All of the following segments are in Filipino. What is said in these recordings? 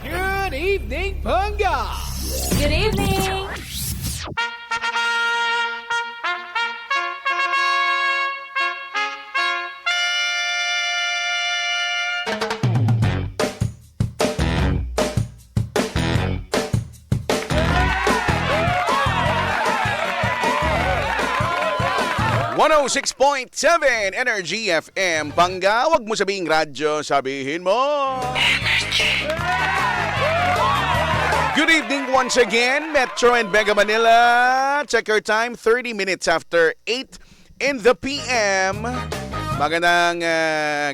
Good evening, Panga! Good evening! One 106.7 Energy FM. Pangga, wag mo sabihing radyo, sabihin mo Energy. Good evening once again, Metro and Mega Manila. Check your time, 30 minutes after 8 in the PM. Magandang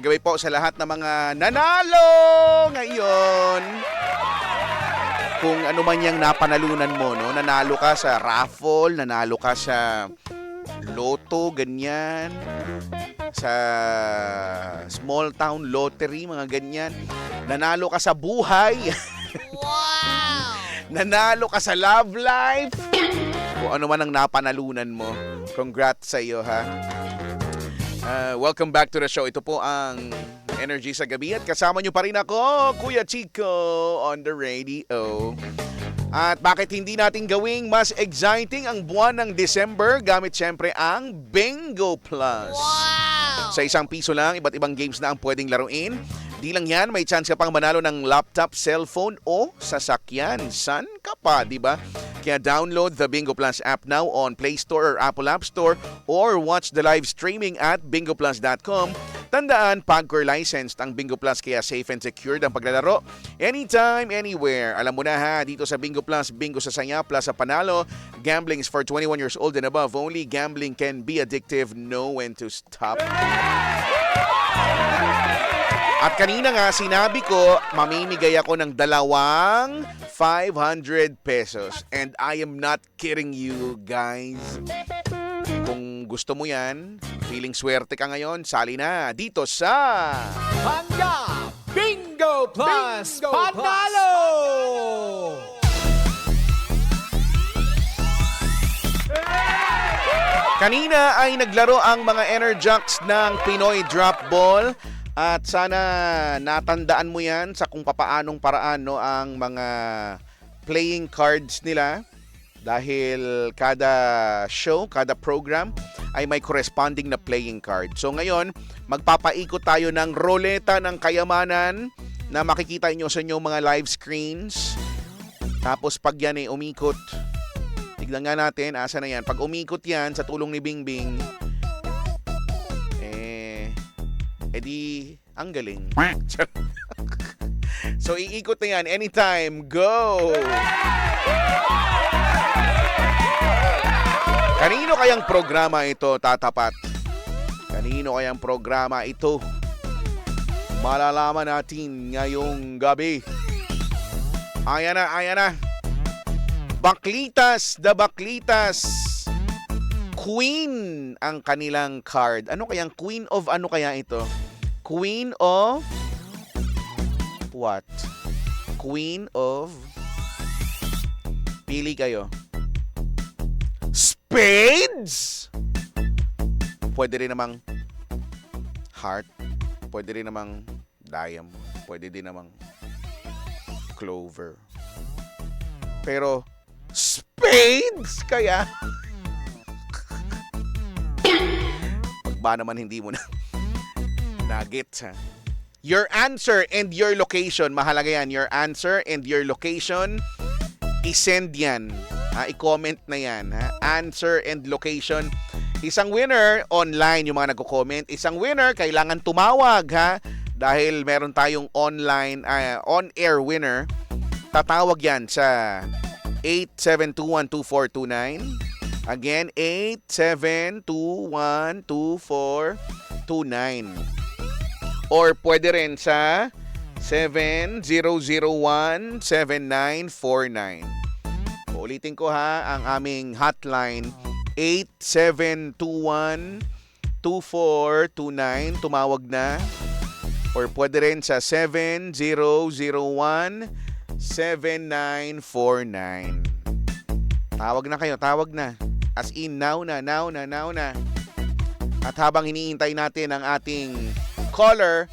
gabi po sa lahat ng mga nanalo ngayon. Kung ano man yung napanalunan mo, no? Nanalo ka sa raffle, nanalo ka sa loto, ganyan. Sa small town lottery, mga ganyan. Nanalo ka sa buhay. Wow! Nanalo ka sa love life. Kung ano man ang napanalunan mo, congrats sa iyo, ha. Welcome back to the show. Ito po ang Energy sa Gabi at kasama nyo pa rin ako, Kuya Chico, on the radio. At bakit hindi natin gawing mas exciting ang buwan ng December gamit syempre ang Bingo Plus. Wow! Sa ₱1 lang, iba't ibang games na ang pwedeng laruin. Di lang yan, may chance ka pang manalo ng laptop, cellphone o sasakyan. San ka pa, di ba? Kaya download the Bingo Plus app now on Play Store or Apple App Store or watch the live streaming at bingoplus.com. Tandaan, PAGCOR licensed ang Bingo Plus kaya safe and secured ang paglalaro. Anytime, anywhere. Alam mo na ha, dito sa Bingo Plus, bingo sa saya, plus sa panalo. Gambling is for 21 years old and above only. Gambling can be addictive. Know when to stop. At kanina nga, sinabi ko, mamimigay ako ng dalawang ₱500. And I am not kidding you, guys. Kung gusto mo yan, feeling swerte ka ngayon, sali na dito sa Panga Bingo Plus Bingo Panalo! Kanina ay naglaro ang mga Enerjacks ng Pinoy Drop Ball at sana natandaan mo yan sa kung papaanong paraan no, ang mga playing cards nila dahil kada show, kada program ay may corresponding na playing card. So ngayon, magpapaikot tayo ng roleta ng kayamanan na makikita nyo sa inyong mga live screens. Tapos pag yan ay umikot, tignan nga natin, asa na yan. Pag umikot yan sa tulong ni Bingbing, edi, ang galing. So, iikot na yan. Anytime, go! Kanino kayang programa ito tatapat? Kanino kayang programa ito? Malalaman natin ngayong gabi. Ayan na. Baklitas, the Baklitas. Queen ang kanilang card. Ano kayang Queen of ano kaya ito? Queen of what? Queen of pili kayo. Spades? Pwede rin namang heart. Pwede rin namang diamond. Pwede din namang clover. Pero spades kaya? Pagba naman hindi mo na nagets ha. Your answer and your location. Mahalaga yan. Your answer and your location. I-send yan. I-comment na yan. Ha? Answer and location. Isang winner, online yung mga nagko-comment. Isang winner, kailangan tumawag ha. Dahil meron tayong online, on-air winner. Tatawag yan sa 87212429. Again, 87212429. Or pwede rin sa 70017949. Ulitin ko ha, ang aming hotline 87212429. Tumawag na. Or pwede rin sa 70017949. Tawag na kayo, tawag na. As in, now na. At habang iniintay natin ang ating caller,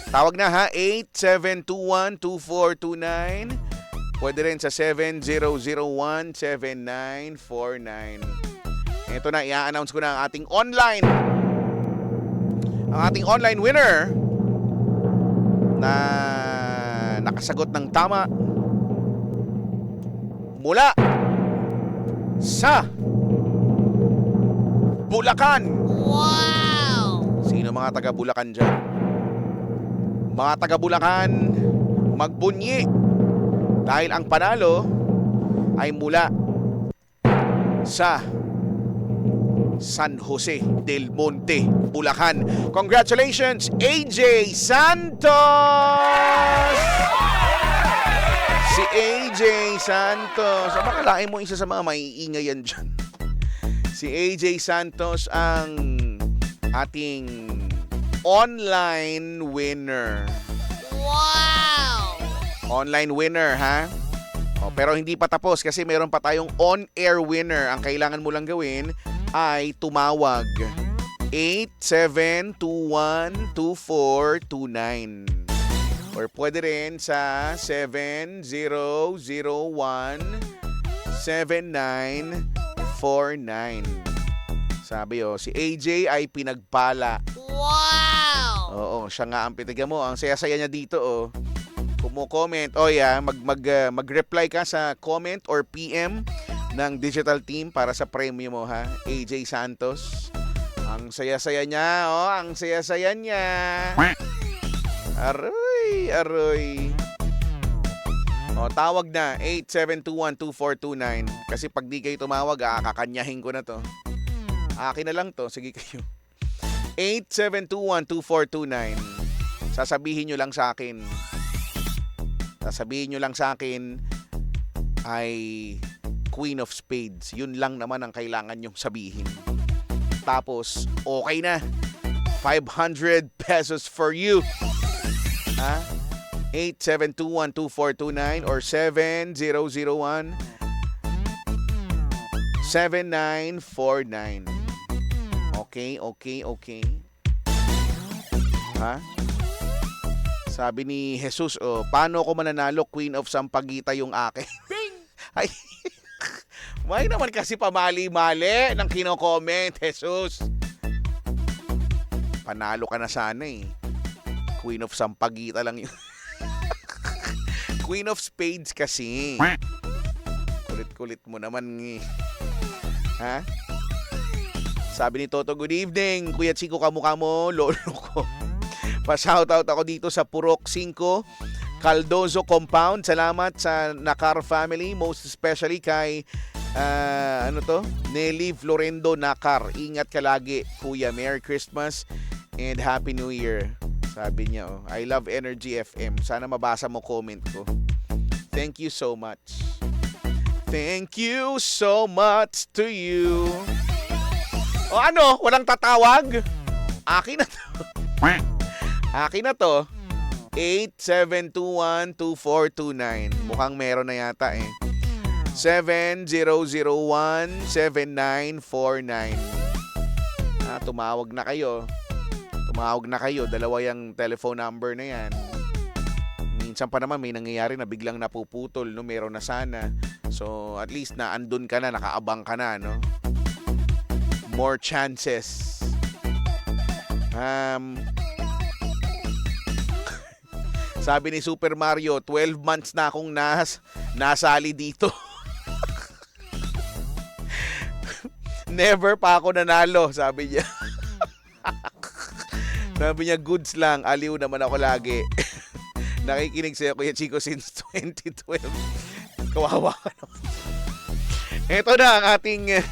tawag na ha, 87212429. Pwede rin sa 70017949. Ito na, i-announce ko na ang ating online winner na nakasagot ng tama mula sa Bulacan. Wow! Sino mga taga Bulacan dyan? Mga taga Bulacan, magbunyi. Dahil ang panalo ay mula sa San Jose del Monte, Bulacan. Congratulations, AJ Santos! Si AJ Santos. Makalain mo isa sa mga maiingay yan dyan. Si AJ Santos ang ating online winner. Wow! Online winner, ha? Pero hindi pa tapos kasi meron pa tayong on-air winner. Ang kailangan mo lang gawin ay tumawag 87212429. Or pwede rin sa 70017949. Sabi si AJ ay pinagpala. Wow! Oo, siya nga ang pitigan mo. Ang saya-saya niya dito, Kumo-comment. Mag-reply ka sa comment or PM ng digital team para sa premyo mo, ha? AJ Santos. Ang saya-saya niya, ang saya-saya niya. Aroy. Tawag na 87212429 kasi pag di kayo tumawag, kakanyahin ko na to. Akin na lang to, sige kayo. 87212429. Sasabihin nyo lang sa akin ay Queen of Spades. Yun lang naman ang kailangan nyong sabihin. Tapos, okay na. 500 pesos for you. 87212429 or 7001 7949. Okay. Ha? Sabi ni Jesus, paano ako mananalo? Queen of Sampaguita yung akin. Bing! Ay, may naman kasi pamali-mali ng kino-comment, Jesus. Panalo ka na sana eh. Queen of Sampaguita lang yun. Queen of Spades kasi. Kulit-kulit mo naman eh. Ha? Sabi ni Toto, good evening. Kuya Chico, kamukha mo, lolo ko. Pa-shoutout ako dito sa Purok 5, Caldozo Compound. Salamat sa Nakar family, most especially kay Nelly Florendo Nakar. Ingat ka lagi, Kuya. Merry Christmas and Happy New Year. Sabi niya, I love Energy FM. Sana mabasa mo comment ko. Thank you so much. Thank you so much to you. O ano, walang tatawag? Akin na to. Akin na to. 8721-2429. Mukhang meron na yata eh. 7001-7949. Tumawag na kayo. Dalawa yung telephone number na yan. Minsan pa naman may nangyayari na biglang napuputol, no? Meron na sana. So, at least na andun ka na, nakaabang ka na, no? More chances. Sabi ni Super Mario, 12 months na akong nasali dito. Never pa ako nanalo, sabi niya. Sabi niya, goods lang, aliw naman ako lagi. Nakikinig sa'yo, Kuya Chico, since 2012. Kawawa ka naman. Ito na ang ating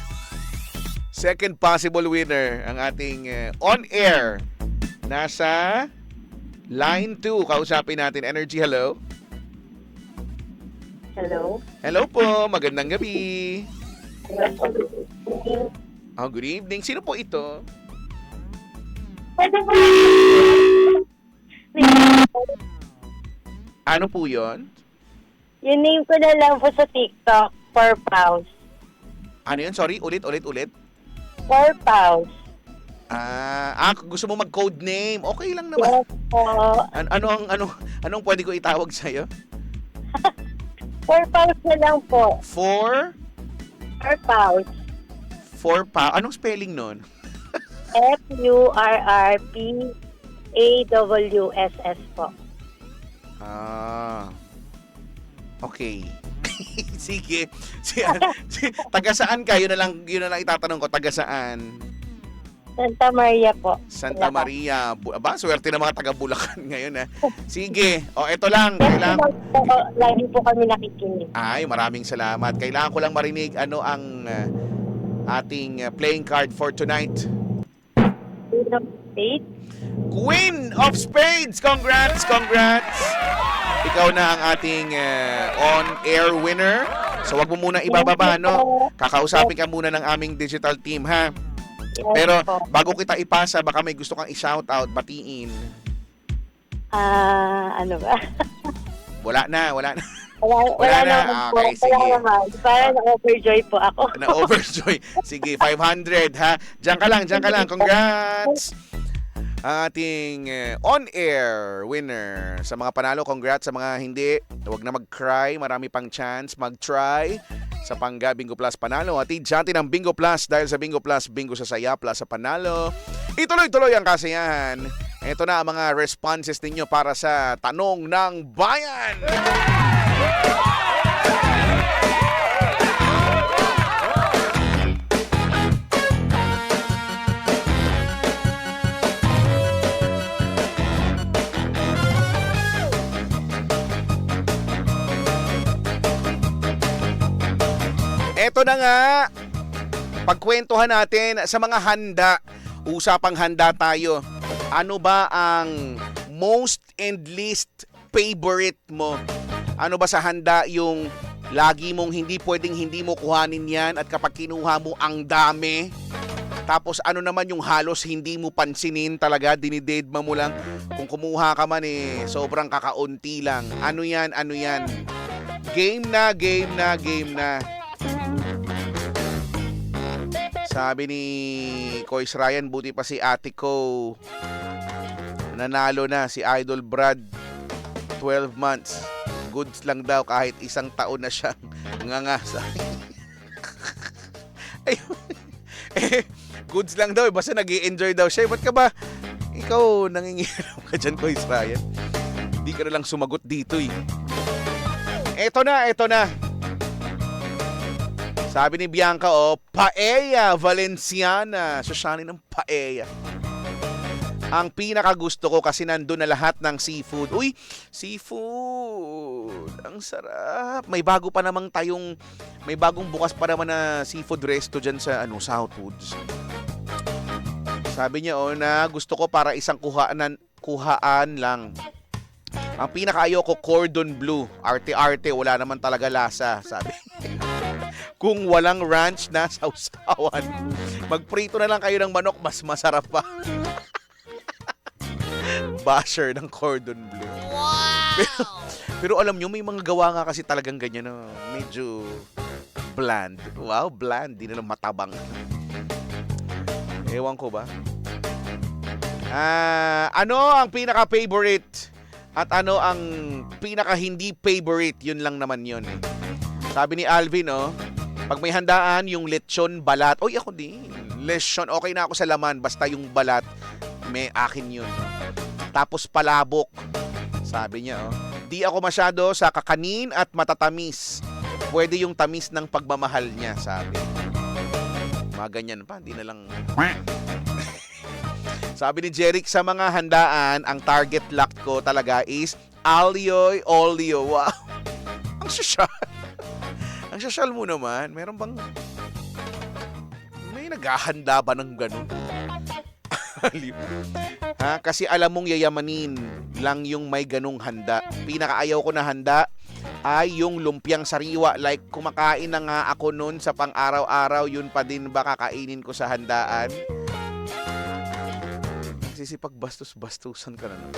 second possible winner, ang ating on-air. Nasa line 2, kausapin natin. Energy, hello? Hello? Hello po, magandang gabi. Good evening. Sino po ito? Pwede po. Ano po yon? Yung name ko na lang po sa TikTok, Purpose. Ano yun? Sorry, ulit. Purpose. Gusto mo mag-code name? Okay lang naman. Yes po. Anong pwede ko itawag sa'yo? Purpose na lang po. Purpose. Anong spelling nun? Furrpawss po. Okay. Sige. Taga saan ka? Yun na lang itatanong ko. Taga saan? Santa Maria po. Santa Maria. Swerte na mga taga Bulacan ngayon eh. Sige. Ito lang. Lagi po kami nakikinig. Maraming salamat. Kailangan ko lang marinig ano ang ating playing card for tonight. Queen of Spades! Congrats! Ikaw na ang ating on-air winner. So wag mo muna ibababa, no? Kakausapin ka muna ng aming digital team, ha? Pero bago kita ipasa, baka may gusto kang i-shoutout, batiin. Ano ba? Wala na. Wala na. Okay, sige. Parang na-overjoy po ako. Na-overjoy. Sige, 500, ha? Diyan ka lang. Congrats! Ating on-air winner. Sa mga panalo, congrats. Sa mga hindi, huwag na mag-cry. Marami pang chance mag-try sa Pangga Bingo Plus Panalo. At idyanti ng Bingo Plus dahil sa Bingo Plus, Bingo sa Saya Plus sa Panalo. Ituloy-tuloy ang kasayahan. Ito na ang mga responses ninyo para sa Tanong ng Bayan. Ito na nga, pagkwentuhan natin sa mga handa. Usapang handa tayo. Ano ba ang most and least favorite mo? Ano ba sa handa yung lagi mong hindi pwedeng hindi mo kuhanin yan at kapag kinuha mo ang dami? Tapos ano naman yung halos hindi mo pansinin talaga, dinidedma mo lang. Kung kumuha ka man sobrang kakaunti lang. Ano yan? Game na. Sabi ni Kois Ryan, buti pa si Ate Ko. Nanalo na si Idol Brad. 12 months. Goods lang daw kahit isang taon na siyang ngangasa. Goods lang daw. Basta nag-i-enjoy daw siya. Ba't ka ba? Ikaw nangingialam ka dyan, Kois Ryan. Hindi ka na lang sumagot dito eh. Eto na. Sabi ni Bianca, paella Valenciana. Sushani ng paella. Ang pinakagusto ko kasi nandun na lahat ng seafood. Uy, seafood. Ang sarap. May bagong bukas pa naman na seafood resto dyan sa Southwoods. Sabi niya, na gusto ko para isang kuhaan lang. Ang pinakaayaw ko, cordon bleu. Arte-arte, wala naman talaga lasa, sabi. Kung walang ranch na sausawan, magprito na lang kayo ng manok, mas masarap pa. Basher ng cordon bleu. Wow! Pero alam nyo, may mga gawa nga kasi talagang ganyan na medyo bland. Wow, bland. Di na lang matabang. Ewan ko ba? Ano ang pinaka-favorite? At ano ang pinaka-hindi favorite? Yun lang naman yun eh. Sabi ni Alvin, pag may handaan, yung lechon balat. Oy, ako din. Lechon, okay na ako sa laman. Basta yung balat, may akin yun. Tapos palabok. Sabi niya, di ako masyado sa kakanin at matatamis. Pwede yung tamis ng pagmamahal niya, sabi. Mga ganyan pa, di na lang. Sabi ni Jeric, sa mga handaan, ang target lock ko talaga is alioy olio. Wow. Ang sosyal. Ang sosyal mo naman. Meron bang may naghahanda ba ng ganun? Kasi alam mong yayamanin lang yung may ganung handa. Pinakaayaw ko na handa ay yung lumpiang sariwa. Like, kumakain na nga ako noon sa pang-araw-araw, yun pa din ba kakainin ko sa handaan? Sisipag bastos-bastusan ka na naman.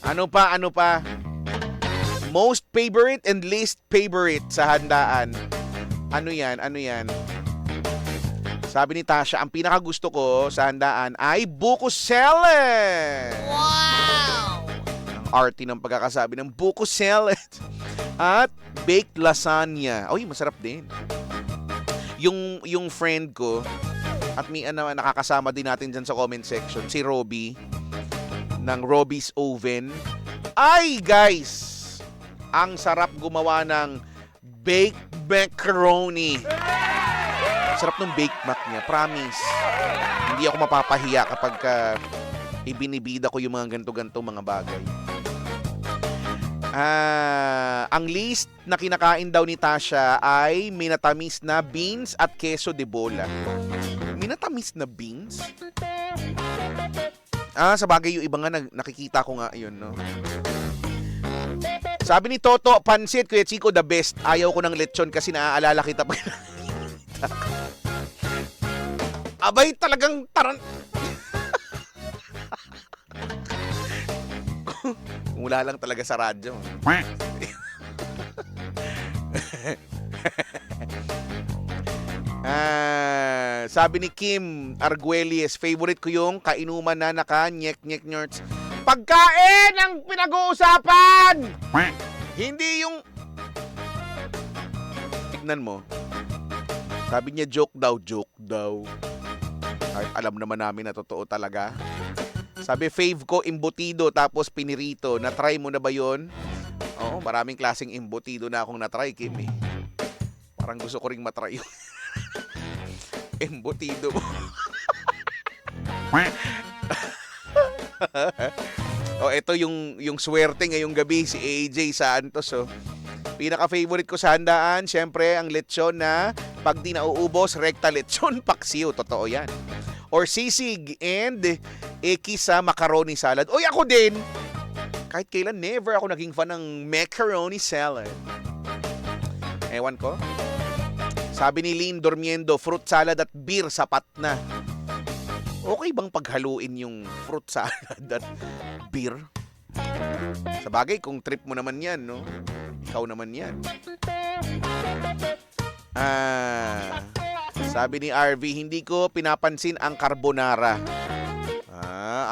Ano pa? Most favorite and least favorite sa handaan. Ano yan? Sabi ni Tasha, ang pinakagusto ko sa handaan ay buko salad. Wow! Ang arty ng pagkakasabi ng buko salad. At baked lasagna. Uy, masarap din. Yung friend ko, at may nakakasama din natin dyan sa comment section, si Robby, ng Robby's Oven. Ay, guys! Ang sarap gumawa ng baked macaroni. Sarap ng baked mac niya, promise. Hindi ako mapapahiya kapag ibinibida ko yung mga ganto-ganto mga bagay. Ang least na kinakain daw ni Tasha ay minatamis na beans at queso de bola. Minatamis na beans? Sa bagay yung iba nga nakikita ko nga yun, no? Sabi ni Toto, pansit, Kuya Chico, the best. Ayaw ko ng lechon kasi naaalala kita pa. Abay, talagang Mula lang talaga sa radyo. Sabi ni Kim Arguelles, favorite ko yung kainuman na naka-nyek-nyek-nyerts. Pagkain ang pinag-uusapan! Hindi yung... Tignan mo. Sabi niya, joke daw. Kahit alam naman namin na totoo talaga. Sabi, fave ko, imbutido, tapos pinirito. Na-try mo na ba yun? Oo, maraming klaseng imbutido na akong na-try, Kim eh. Parang gusto ko ring matry yun. Embutido mo. Ito yung swerte ngayong gabi, si AJ Santos. Pinaka-favorite ko sa handaan, syempre, ang lechon na pag di nauubos, rekta lechon paksiw. Totoo yan. Or sisig and eki sa macaroni salad. Oy, ako din! Kahit kailan, never ako naging fan ng macaroni salad. Ewan ko. Sabi ni Lynn Dormiendo, fruit salad at beer sapat na. Okay bang paghaluin yung fruit salad at beer? Sa bagay, kung trip mo naman yan, no? Ikaw naman yan. Sabi ni RV, hindi ko pinapansin ang carbonara.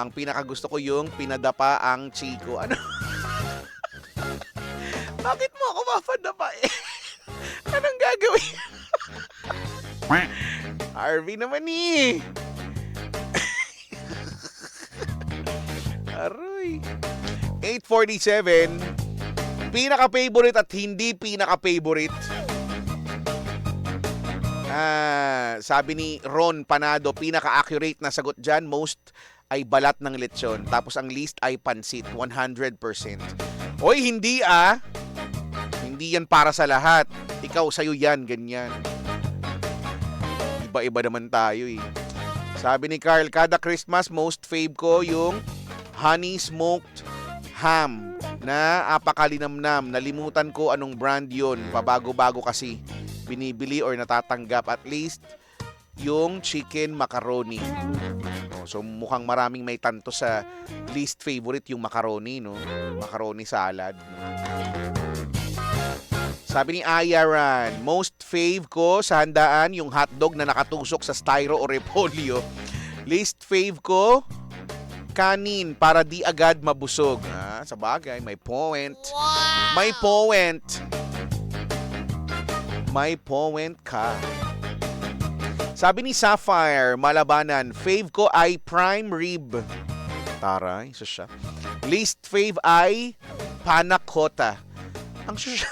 Ang pinakagusto ko yung pinadapa ang chiko. Ano? Bakit mo ako mapadapa eh? Anong gagawin? RV naman eh. Aroy. 8:47. Pinaka-favorite at hindi pinaka-favorite. Sabi ni Ron Panado, pinaka-accurate na sagot dyan, most ay balat ng lechon. Tapos ang least ay pansit, 100%. Hoy, hindi Hindi yan para sa lahat. Ikaw, sa'yo yan, ganyan. Iba-iba naman tayo eh. Sabi ni Carl, kada Christmas, most fave ko yung honey smoked ham na apakalinamnam. Nalimutan ko anong brand yun. Pabago-bago kasi binibili or natatanggap. At least yung chicken macaroni. So mukhang maraming may tanto sa least favorite yung macaroni, no? Macaroni salad. Sabi ni Ayaran, most fave ko sa handaan yung hotdog na nakatusok sa styro o repolyo. Least fave ko, kanin para di agad mabusog. Sa bagay, may point. Wow! May point. May point ka. Sabi ni Sapphire, Malabanan, fave ko ay prime rib. Taray, isa siya. Least fave ay panna cotta. Ang susya.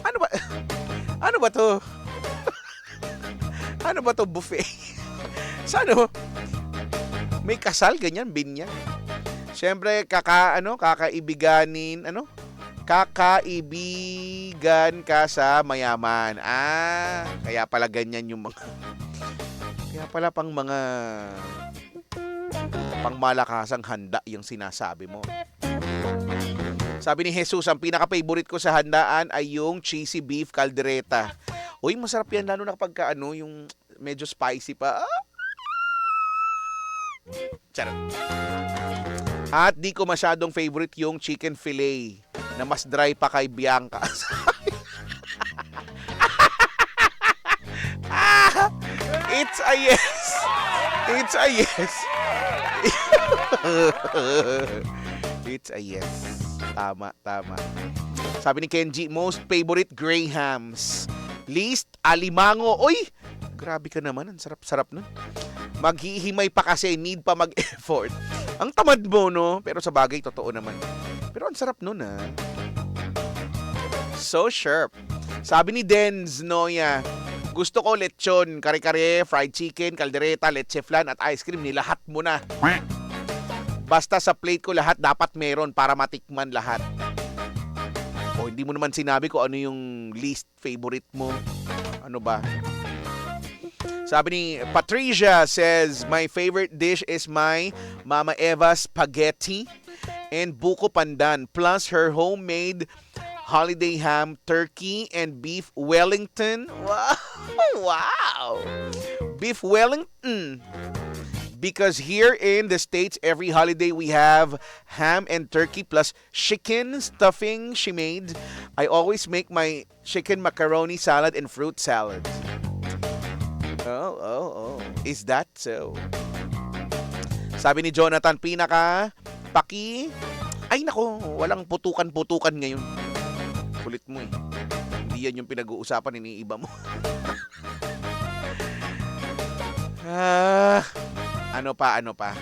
Ano ba? Ano ba to? Ano ba to buffet? Sano? May kasal ganyan, binyag. Siyempre kakaibiganin, kakaibigan ka sa mayaman. Kaya pala ganyan yung mga kaya pala pang mga pangmalakasang handa yung sinasabi mo. Sabi ni Jesus, ang pinaka-favorite ko sa handaan ay yung cheesy beef caldereta. Uy, masarap yan lalo na kapag yung medyo spicy pa. Charot. At di ko masyadong favorite yung chicken fillet na mas dry pa kay Bianca. It's a yes. It's a yes. It's a yes. Tama. Sabi ni Kenji, most favorite grahams. Least alimango. Uy, grabe ka naman. Ang sarap-sarap nun. Maghihimay pa kasi, need pa mag-effort. Ang tamad mo, no? Pero sa bagay, totoo naman. Pero ang sarap nun, So sharp. Sabi ni Denz Noya, gusto ko lechon, kare-kare, fried chicken, kaldereta, leche flan at ice cream. Nilahat mo na. Basta sa plate ko lahat dapat meron para matikman lahat. O hindi mo naman sinabi ko ano yung least favorite mo. Ano ba? Sabi ni Patricia says, my favorite dish is my Mama Eva spaghetti and buko pandan plus her homemade holiday ham, turkey, and beef Wellington. Wow! Beef Wellington. Because here in the States, every holiday we have ham and turkey plus chicken stuffing she made. I always make my chicken macaroni salad and fruit salad. Oh. Is that so? Sabi ni Jonathan, ay nako, walang putukan-putukan ngayon. Kulit mo eh. Hindi yan yung pinag-uusapan, iniiba mo. Ano pa?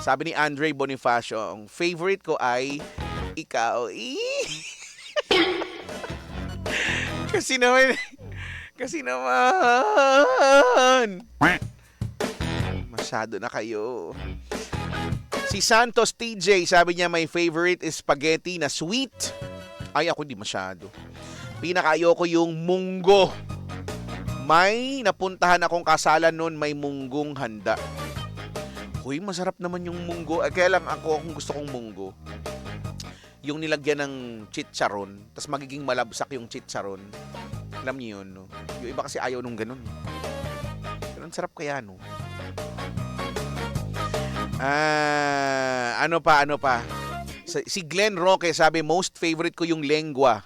Sabi ni Andre Bonifacio, ang favorite ko ay ikaw. Kasi naman. Masyado na kayo. Si Santos TJ, sabi niya, my favorite is spaghetti na sweet. Ay, ako hindi masyado. Pinakaayoko yung munggo. May napuntahan akong kasalan noon, may munggong handa. Uy, masarap naman yung munggo. Kaya lang kung gusto kong munggo, yung nilagyan ng chicharon, tas magiging malabsak yung chicharon. Alam niyo yun, no? Yung iba kasi ayaw nung ganun. Pero ang sarap kaya, no? Ano pa? Si Glenn Roque sabi, most favorite ko yung lengua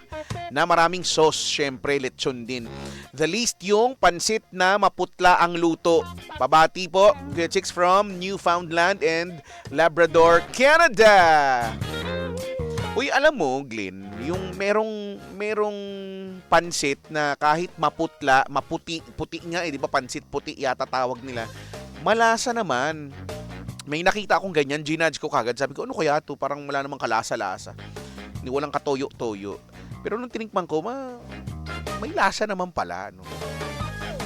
na maraming sauce, syempre lechon din. The least yung pansit na maputla ang luto. Pabati po, Kuya Chicks from Newfoundland and Labrador, Canada. Uy, alam mo, Glenn, yung merong pansit na kahit maputla, puti nga di ba, pansit puti yata tawag nila. Malasa naman. May nakita akong ganyan, ginudge ko kagad. Sabi ko, ano kaya to? Parang wala namang kalasa-lasa. Hindi, walang katoyo-toyo. Pero nung tinikman ko, may lasa naman pala. No?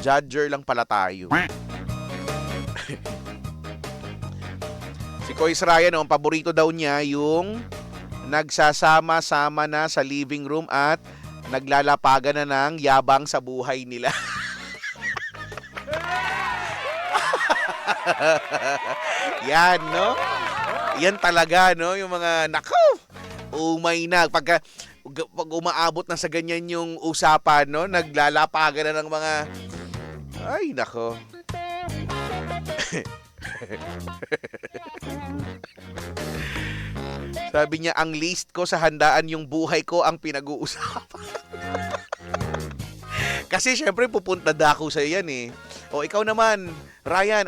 Judger lang pala tayo. Si Kois Ryan, ang paborito daw niya yung nagsasama-sama na sa living room at naglalapagan na ng yabang sa buhay nila. Yan, no? Yan talaga, no? Yung mga, nako, umay na. Pag umaabot na sa ganyan yung usapan, no? Naglalapagan na ng mga, ay, nako. Sabi niya, ang least ko sa handaan yung buhay ko ang pinag-uusapan. Kasi syempre pupunta dako sa yan eh. O ikaw naman, Ryan,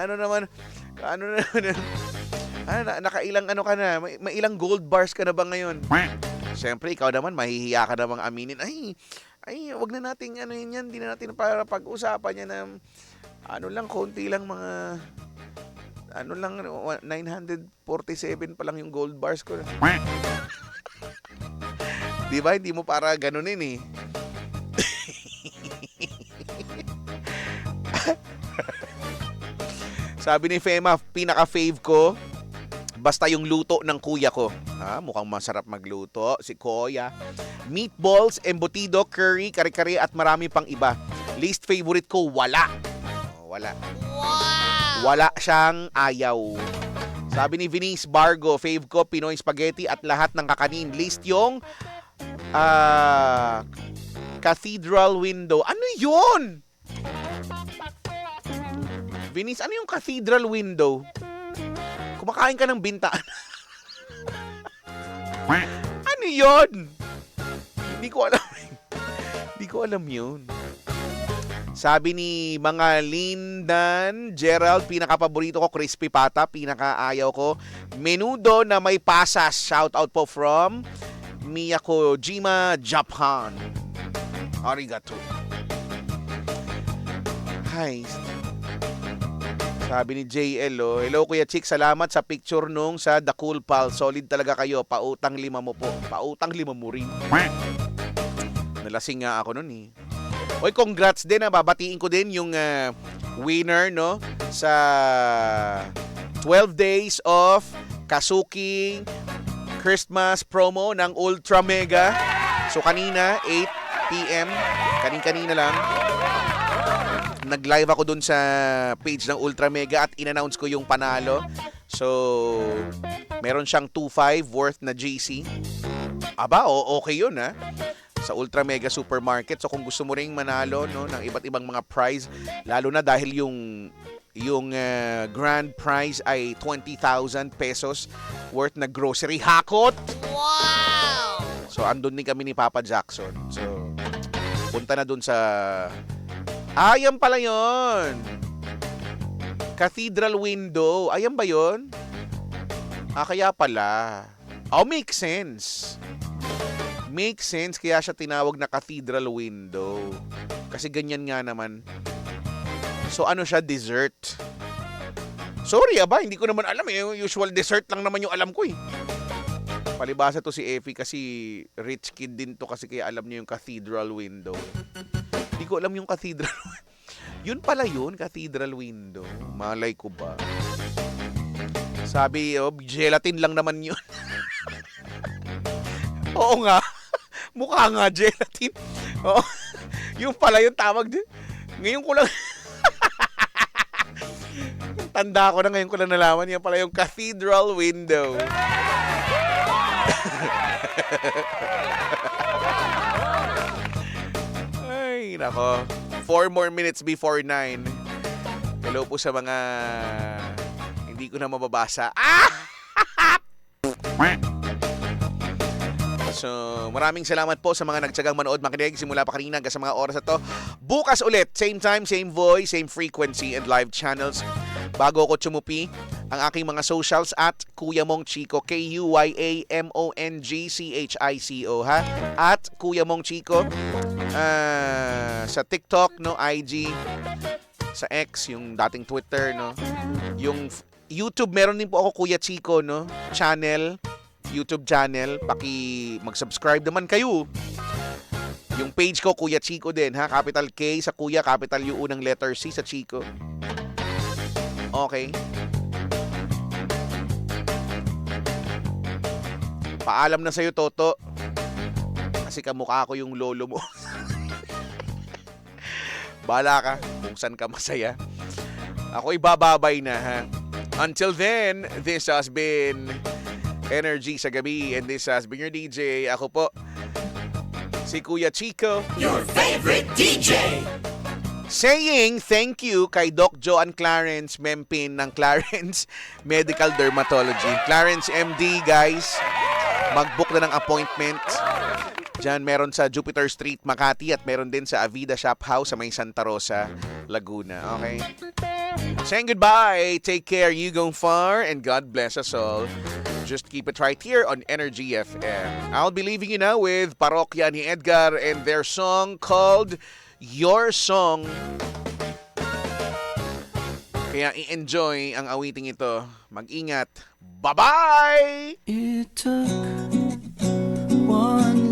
nakailang ano ka na? May ilang gold bars ka na ba ngayon? Syempre ikaw naman, mahihiya ka namang aminin. Ay, wag na nating ano yan, hindi na natin para pag-usapan yan ng konti lang mga 947 pa lang yung gold bars ko. Di ba? Hindi mo para ganunin eh. Sabi ni Fema, pinaka-fave ko, basta yung luto ng kuya ko. Mukhang masarap magluto. Si Kuya. Meatballs, embutido, curry, kare-kare at marami pang iba. Least favorite ko, wala. Wala. Wala siyang ayaw. Sabi ni Vinice Bargo, fave ko, Pinoy spaghetti at lahat ng kakanin. Least yung cathedral window. Ano yun? Vinice, ano yung cathedral window? Kumakain ka ng bintaan. Ano yun? Hindi ko alam. Hindi ko alam yun. Sabi ni mga Lindan, Gerald, pinaka-paborito ko, crispy pata, pinaka-ayaw ko, menudo na may pasas. Shout out po from Miyakojima, Japan. Arigato. Hi. Sabi ni JL, hello Kuya Chick, salamat sa picture nung sa The Cool Pal. Solid talaga kayo, pautang 5 mo po. Pautang 5 mo rin. Nalasing nga ako nun eh. Oy, congrats din, babatiin ko din yung winner, no, sa 12 days of Kasuki Christmas promo ng Ultra Mega. So kanina 8 PM, kanina lang nag-live ako dun sa page ng Ultra Mega at in-announce ko yung panalo. So meron siyang 2.5 worth na GC. Aba, okay yun ha. Sa Ultra Mega Supermarket. So kung gusto mo ring manalo, no, ng iba't ibang mga prize, lalo na dahil yung grand prize ay 20,000 pesos worth na grocery hakot. Wow! So andun din kami ni Papa Jackson. So punta na dun sa ayan pala yon. Cathedral window. Ayan ba yon? Kaya pala. Makes sense. Makes sense kaya siya tinawag na cathedral window. Kasi ganyan nga naman. So ano siya, dessert? Sorry hindi ko naman alam eh. Usual dessert lang naman yung alam ko eh. Palibasa to si Effie kasi rich kid din to kasi kaya alam niya yung cathedral window. Hindi ko alam yung cathedral. Yun pala yun, cathedral window. Malay ko ba? Sabi, gelatin lang naman yun. Oo nga. Mukha nga gelatin. Oo. Yung pala yung tawag din. Ngayon ko lang tanda ko na, ngayon ko lang nalaman. Yan pala yung cathedral window. Ay, nako. 4 more minutes before 9. Hello po sa mga hindi ko na mababasa. So, maraming salamat po sa mga nagtsagang manood, makinig simula pa kanina hanggang sa mga oras na to. Bukas ulit, same time, same voice, same frequency and live channels. Bago ako tsumupi, ang aking mga socials at Kuya Mong Chico, KUYAMONGCHICO, ha? At Kuya Mong Chico sa TikTok, no, IG, sa X, yung dating Twitter, no, yung YouTube, meron din po ako Kuya Chico, no, YouTube channel, mag-subscribe naman kayo. Yung page ko Kuya Chico din, ha, capital K sa Kuya, capital U, unang letter C sa Chico. Okay. Paalam na sa'yo, Toto. Kasi kamukha ko yung lolo mo. Bahala ka kung saan ka masaya. Ako ibababay na, ha. Until then, this has been Energy sa Gabi, and this has been your DJ. Ako po, si Kuya Chico. Your favorite DJ. Saying thank you kay Doc Joanne Clarence Mempin ng Clarence Medical Dermatology. Clarence MD, guys. Mag-book na ng appointment. Diyan meron sa Jupiter Street, Makati, at meron din sa Avida Shop House sa may Santa Rosa, Laguna. Okay? Saying goodbye. Take care. You go far, and God bless us all. Just keep it right here on Energy FM. I'll be leaving you now with Parokya ni Edgar and their song called Your Song. Kaya i-enjoy ang awiting ito. Mag-ingat. Bye-bye! It took one